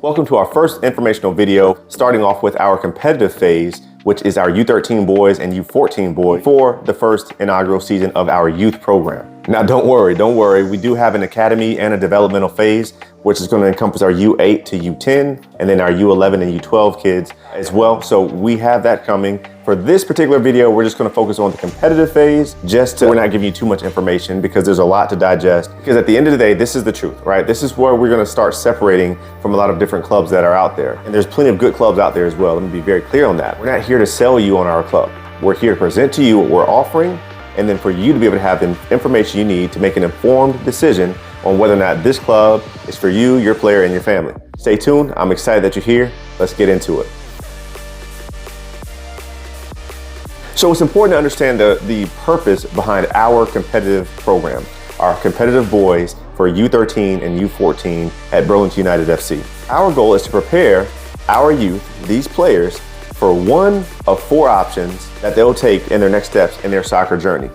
Welcome to our first informational video, starting off with our competitive phase, which is our U13 boys and U14 boys for the first inaugural season of our youth program. Now, don't worry. We do have an academy and a developmental phase, which is going to encompass our U8 to U10, and then our U11 and U12 kids as well. So we have that coming. For this particular video, we're just going to focus on the competitive phase, we're not giving you too much information because there's a lot to digest. Because at the end of the day, this is the truth, right? This is where we're going to start separating from a lot of different clubs that are out there. And there's plenty of good clubs out there as well. Let me be very clear on that. We're not here to sell you on our club. We're here to present to you what we're offering, and then for you to be able to have the information you need to make an informed decision on whether or not this club is for you, your player, and your family. Stay tuned. I'm excited that you're here. Let's get into it. So it's important to understand the purpose behind our competitive program, our competitive boys for U13 and U14 at Burlington United FC. Our goal is to prepare our youth, these players, for one of four options that they'll take in their next steps in their soccer journey.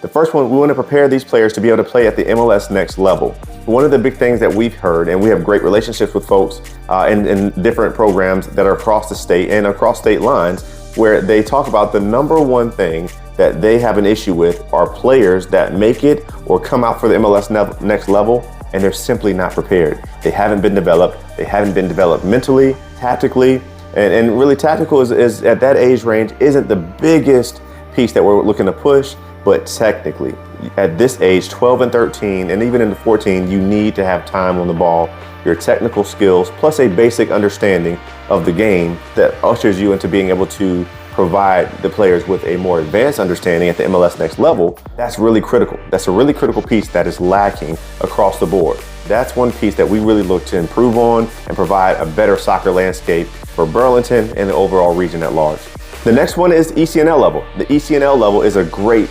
The first one, we want to prepare these players to be able to play at the MLS next level. One of the big things that we've heard, and we have great relationships with folks in different programs that are across the state and across state lines, where they talk about the number one thing that they have an issue with are players that make it or come out for the MLS next level, and they're simply not prepared. They haven't been developed. They haven't been developed mentally, tactically, and really tactical is at that age range isn't the biggest piece that we're looking to push, but technically at this age, 12 and 13, and even into 14, you need to have time on the ball, your technical skills, plus a basic understanding of the game that ushers you into being able to provide the players with a more advanced understanding at the MLS next level. That's really critical. That's a really critical piece that is lacking across the board. That's one piece that we really look to improve on and provide a better soccer landscape for Burlington and the overall region at large. The next one is ECNL level. The ECNL level is a great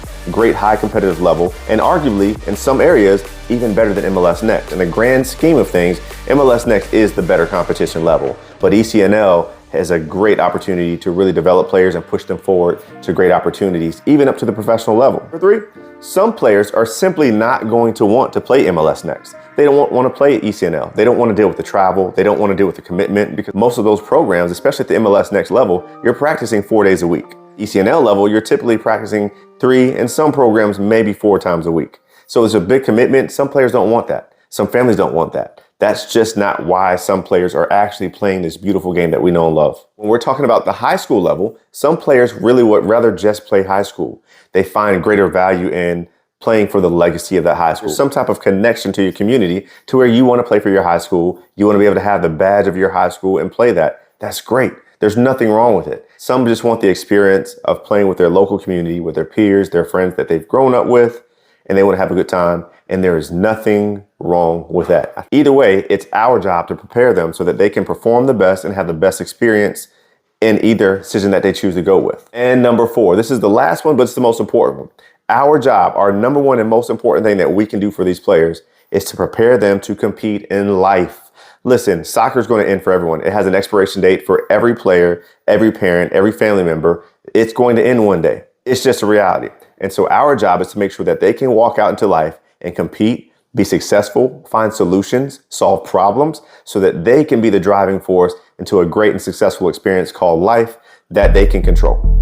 high competitive level, and arguably in some areas even better than MLS Next. In the grand scheme of things, MLS Next is the better competition level, but ECNL has a great opportunity to really develop players and push them forward to great opportunities, even up to the professional level. Number three, some players are simply not going to want to play MLS Next. They don't want to play ECNL. They don't want to deal with the travel. They don't want to deal with the commitment, because most of those programs, especially at the MLS Next level, you're practicing 4 days a week. ECNL level, you're typically practicing 3, and some programs maybe 4 times a week. So it's a big commitment. Some players don't want that. Some families don't want that. That's just not why some players are actually playing this beautiful game that we know and love. When we're talking about the high school level, some players really would rather just play high school. They find greater value in playing for the legacy of that high school. Some type of connection to your community to where you want to play for your high school. You want to be able to have the badge of your high school and play that. That's great. There's nothing wrong with it. Some just want the experience of playing with their local community, with their peers, their friends that they've grown up with, and they want to have a good time. And there is nothing wrong with that. Either way, it's our job to prepare them so that they can perform the best and have the best experience in either decision that they choose to go with. And number 4, this is the last one, but it's the most important one. Our job, our number one and most important thing that we can do for these players is to prepare them to compete in life. Listen, soccer is going to end for everyone. It has an expiration date for every player, every parent, every family member. It's going to end one day. It's just a reality. And so our job is to make sure that they can walk out into life and compete, be successful, find solutions, solve problems, so that they can be the driving force into a great and successful experience called life that they can control.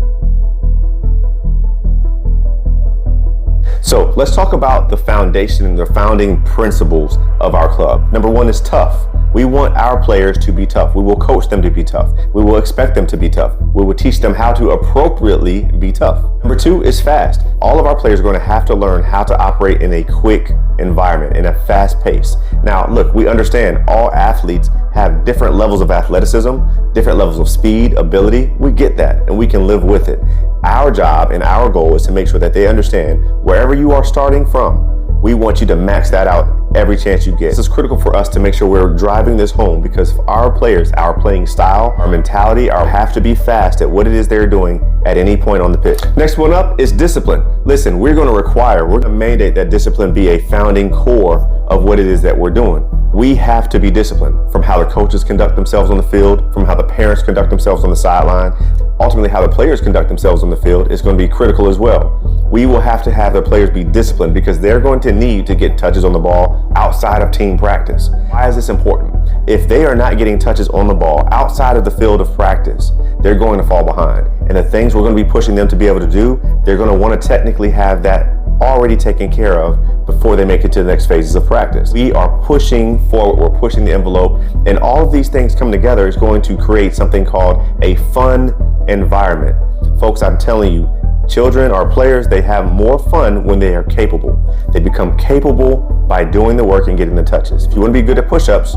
So let's talk about the foundation and the founding principles of our club. Number 1 is tough. We want our players to be tough. We will coach them to be tough. We will expect them to be tough. We will teach them how to appropriately be tough. Number 2 is fast. All of our players are going to have to learn how to operate in a quick environment, in a fast pace. Now, look, we understand all athletes have different levels of athleticism, different levels of speed, ability. We get that, and we can live with it. Our job and our goal is to make sure that they understand wherever you are starting from, we want you to max that out every chance you get. This is critical for us to make sure we're driving this home, because our players, our playing style, our mentality, have to be fast at what it is they're doing at any point on the pitch. Next one up is discipline. Listen, we're going to mandate that discipline be a founding core of what it is that we're doing. We have to be disciplined, from how the coaches conduct themselves on the field, from how the parents conduct themselves on the sideline. Ultimately, how the players conduct themselves on the field is going to be critical as well. We will have to have the players be disciplined, because they're going to need to get touches on the ball outside of team practice. Why is this important? If they are not getting touches on the ball outside of the field of practice, they're going to fall behind. And the things we're going to be pushing them to be able to do, they're going to want to technically have that already taken care of before they make it to the next phases of practice. We are pushing forward, we're pushing the envelope, and all of these things come together is going to create something called a fun environment. Folks, I'm telling you, children or players, they have more fun when they are capable. They become capable by doing the work and getting the touches. If you want to be good at push-ups,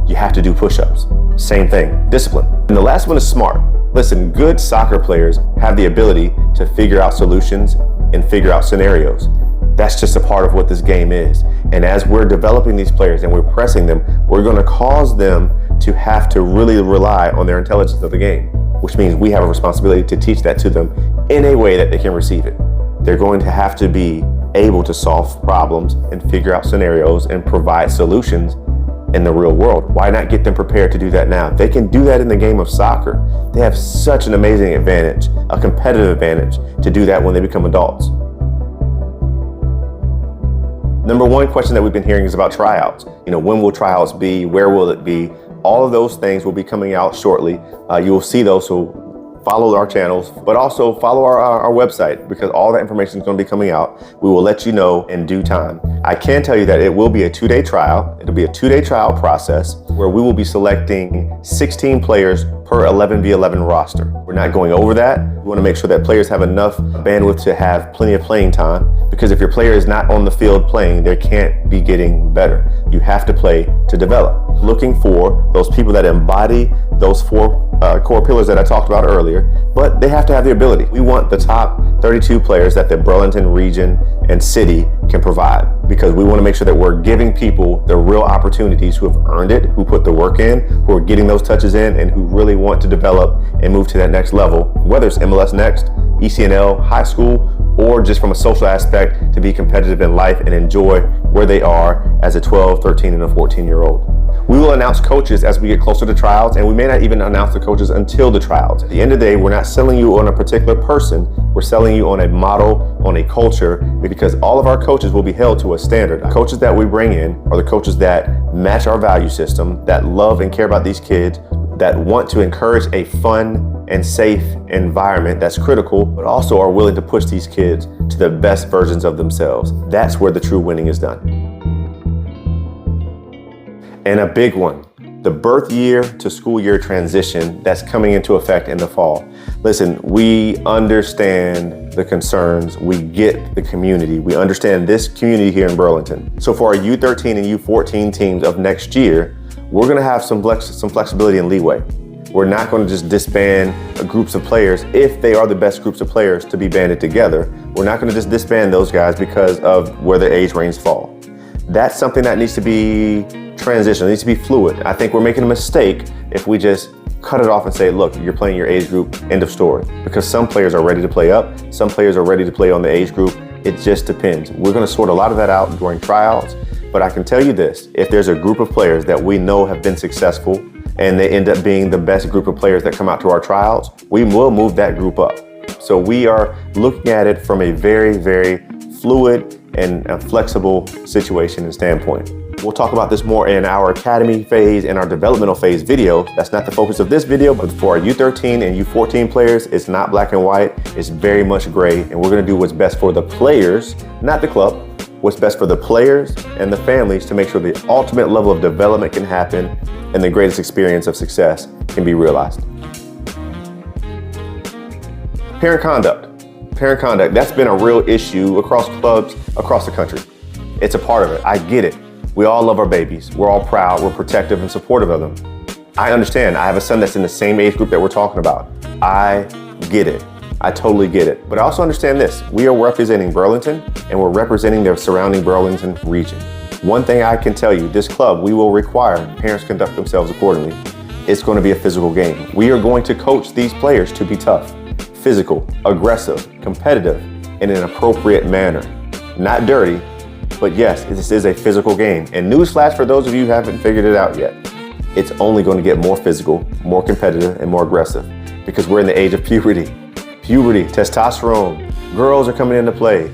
you have to do push-ups. Same thing, discipline. And the last one is smart. Listen, good soccer players have the ability to figure out solutions and figure out scenarios. That's just a part of what this game is. And as we're developing these players and we're pressing them, we're going to cause them to have to really rely on their intelligence of the game, which means we have a responsibility to teach that to them in a way that they can receive it. They're going to have to be able to solve problems and figure out scenarios and provide solutions in the real world. Why not get them prepared to do that now? They can do that in the game of soccer. They have such an amazing advantage, a competitive advantage, to do that when they become adults. Number one question that we've been hearing is about tryouts. When will tryouts be? Where will it be? All of those things will be coming out shortly. You will see those, so follow our channels, but also follow our website, because all that information is going to be coming out. We will let you know in due time. I can tell you that it will be a 2-day trial. It'll be a 2-day trial process where we will be selecting 16 players per 11v11 roster. We're not going over that. We want to make sure that players have enough bandwidth to have plenty of playing time, because if your player is not on the field playing, they can't be getting better. You have to play to develop. Looking for those people that embody those 4 core pillars that I talked about earlier, but they have to have the ability. We want the top 32 players that the Burlington region and city can provide, because we want to make sure that we're giving people the real opportunities who have earned it, who put the work in, who are getting those touches in, and who really want to develop and move to that next level, whether it's MLS Next, ECNL, high school, or just from a social aspect to be competitive in life and enjoy where they are as a 12, 13, and a 14-year-old. We will announce coaches as we get closer to trials, and we may not even announce the coaches until the trials. At the end of the day, we're not selling you on a particular person. We're selling you on a model, on a culture, because all of our coaches will be held to a standard. The coaches that we bring in are the coaches that match our value system, that love and care about these kids, that want to encourage a fun and safe environment that's critical, but also are willing to push these kids to the best versions of themselves. That's where the true winning is done. And a big one, the birth year to school year transition that's coming into effect in the fall. Listen, we understand the concerns, we get the community, we understand this community here in Burlington. So for our U13 and U14 teams of next year, we're gonna have some flexibility and leeway. We're not gonna just disband groups of players if they are the best groups of players to be banded together. We're not gonna just disband those guys because of where their age ranges fall. That's something that needs to be transitional, needs to be fluid. I think we're making a mistake if we just cut it off and say, look, you're playing your age group, end of story. Because some players are ready to play up, some players are ready to play on the age group. It just depends. We're gonna sort a lot of that out during tryouts, but I can tell you this, if there's a group of players that we know have been successful and they end up being the best group of players that come out to our trials, we will move that group up. So we are looking at it from a very, very fluid and a flexible situation and standpoint. We'll talk about this more in our academy phase and our developmental phase video. That's not the focus of this video, but for our U13 and U14 players, it's not black and white, it's very much gray, and we're gonna do what's best for the players, not the club, what's best for the players and the families to make sure the ultimate level of development can happen and the greatest experience of success can be realized. Parent conduct. Parent conduct, that's been a real issue across clubs across the country. It's a part of it, I get it. We all love our babies. We're all proud, we're protective and supportive of them. I understand, I have a son that's in the same age group that we're talking about. I get it, I totally get it. But I also understand this, we are representing Burlington and we're representing the surrounding Burlington region. One thing I can tell you, this club, we will require parents conduct themselves accordingly. It's going to be a physical game. We are going to coach these players to be tough, physical, aggressive, competitive, in an appropriate manner. Not dirty, but yes, this is a physical game. And newsflash for those of you who haven't figured it out yet, it's only going to get more physical, more competitive, and more aggressive because we're in the age of puberty. Puberty, testosterone, girls are coming into play.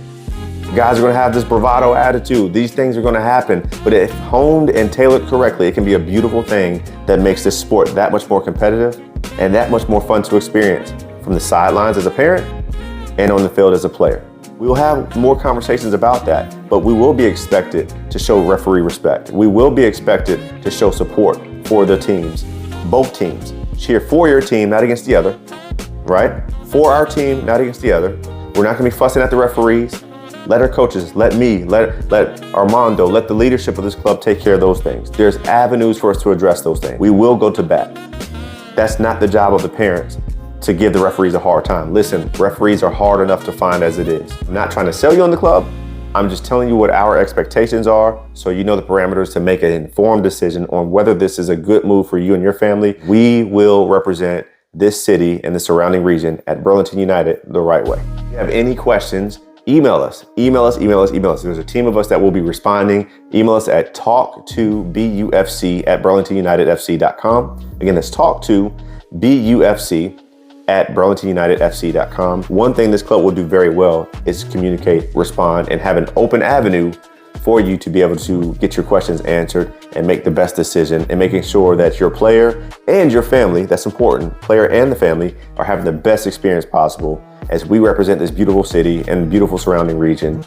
Guys are gonna have this bravado attitude. These things are gonna happen, but if honed and tailored correctly, it can be a beautiful thing that makes this sport that much more competitive and that much more fun to experience from the sidelines as a parent and on the field as a player. We will have more conversations about that, but we will be expected to show referee respect. We will be expected to show support for the teams, both teams. Cheer for your team, not against the other, right? For our team, not against the other. We're not gonna be fussing at the referees. Let our coaches, let me, let Armando, let the leadership of this club take care of those things. There's avenues for us to address those things. We will go to bat. That's not the job of the parents to give the referees a hard time. Listen, referees are hard enough to find as it is. I'm not trying to sell you on the club. I'm just telling you what our expectations are so you know the parameters to make an informed decision on whether this is a good move for you and your family. We will represent this city and the surrounding region at Burlington United the right way. If you have any questions, email us. There's a team of us that will be responding. Email us at talktobufc@burlingtonunitedfc.com. Again, that's talktobufc@burlingtonunitedfc.com. One thing this club will do very well is communicate, respond, and have an open avenue for you to be able to get your questions answered and make the best decision, and making sure that your player and your family, that's important, player and the family, are having the best experience possible as we represent this beautiful city and beautiful surrounding region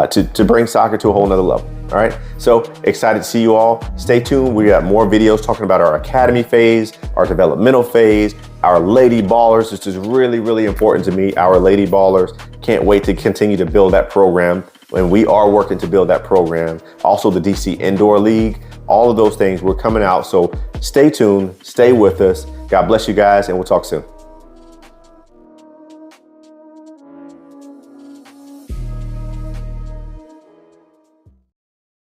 to bring soccer to a whole nother level. All right, so excited to see you all. Stay tuned. We got more videos talking about our academy phase, our developmental phase, our lady ballers. This is really, really important to me. Our lady ballers. Can't wait to continue to build that program. And we are working to build that program. Also the DC Indoor League, all of those things, we're coming out. So stay tuned, stay with us. God bless you guys, and we'll talk soon.